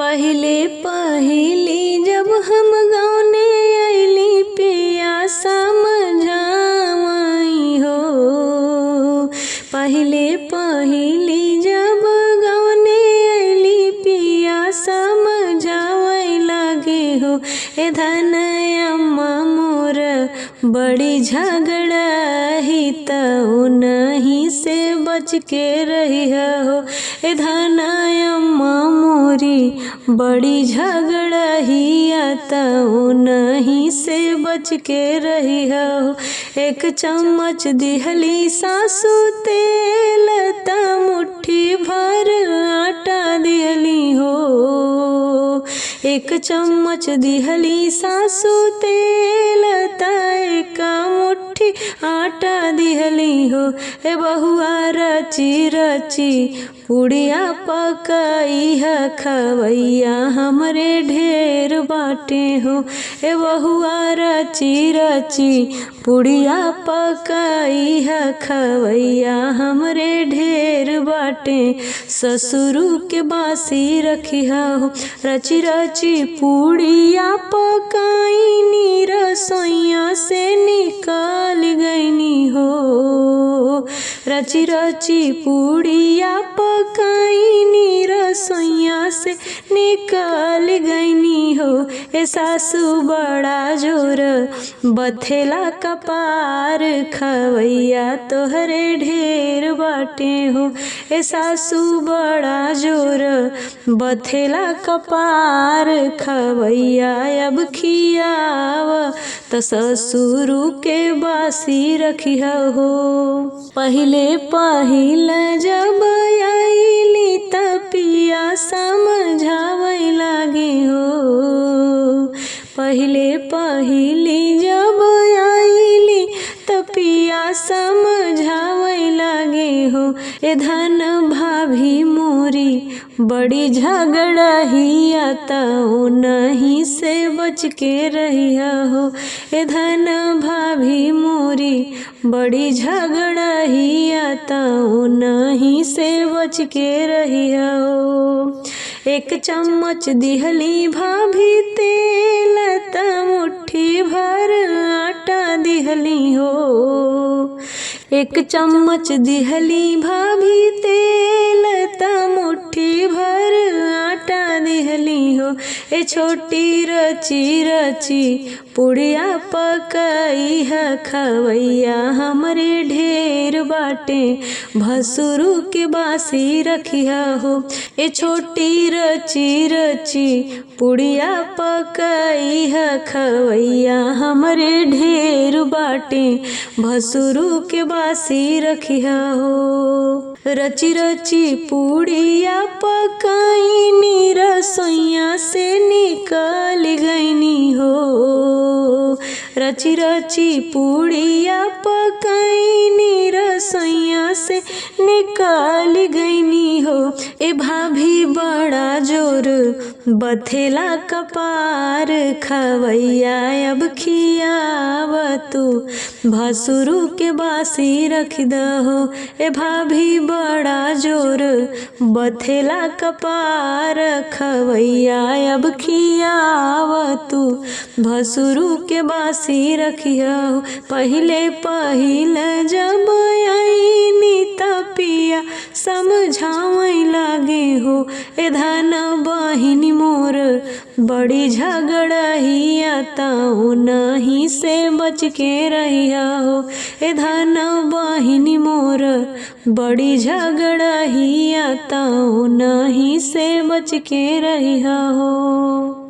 पहिले पहिली जब हम गाँवने अइली पिया समझावई हो। पहिले पहिली जब गाँवने अइली पिया समझावई लगे हो। ए धनयम्मा मोर बड़ी झगड़ा ही तो नहीं से बच के रही हो। ए धनयम्मा मोरी बड़ी झगड़ा ही तो नहीं से बच के रही हो। एक चम्मच दिहली सासू तेल त मुट्ठी भर आटा दिहली हो। एक चम्मच दिहली सासू तेल त एक मुट्ठी आटा दिहली हो। ए बहुआ रची रची पुड़िया पकाई है खवैया हमरे ढेर बाटे हो। ए बहुआ रची रची पुड़िया पकाई है खवैया हमरे ढेर बाटे। ससुरु के बासी रखिया हो। रची रची पुड़िया पकाई नी रसोइया से निकाल गईनी हो। रची रची पुड़िया पकाई नी रसोइया से निकाल गईनी हो। ए सासू बड़ा जोर बथेला कपार खवैया तोहरे ढेर बाटे हो। ए सासू बड़ा जोर बथेला कपार खवैया अब खियाव त ससुरु के बासी रखिया हो। पहिले पहिला जब आइली त पिया समझावई लागे हो। पहिले पहिली जब आइली त पिया समझावई लागे हो। ए धन भाभी मोरी बड़ी झगड़ा ही तो नहीं से बच के रहिया हो। ए धन भाभी मोरी बड़ी झगड़ा ही तो नहीं से बच के रहिया हो। एक चम्मच दिहली भाभी तेल त मुट्ठी भर आटा दिहली हो। एक चम्मच दिहली भाभी तेल त मुट्ठी भर आटा दिहली हो। ए छोटी रची रची पुड़िया पकाई है खवैया हमरे ढेर बाटे। भसुरु के बासी रखिया हो। ए छोटी रची रची पुड़िया पकाई है खवैया हमरे ढेर बाटे। भसुरु के बासी रखिया हो। रची रची पुड़िया पकाई नी रसोइया से निकाल गईनी हो। रची रची पुड़िया पकाई नी रसोइया से निकाल गईनी हो। ए भाभी बड़ा जोर बथेला कपार खवैया अब खियाव तू भसुरु के बासी रख दहो। ए भाभी बड़ा जोर बथेला कपार खवैया अब खियाव तू भसुरु के बासी रखिया हो। पहिले पहिल जब आईनी त पिया समझावई लागे हो। ए धन बहिनी मोर बड़ी झगड़ा ही तो नहीं से बच के रहिया हो। ए धन बहिनी मोर बड़ी झगड़ा ही तो नहीं से बच के रहिया हो।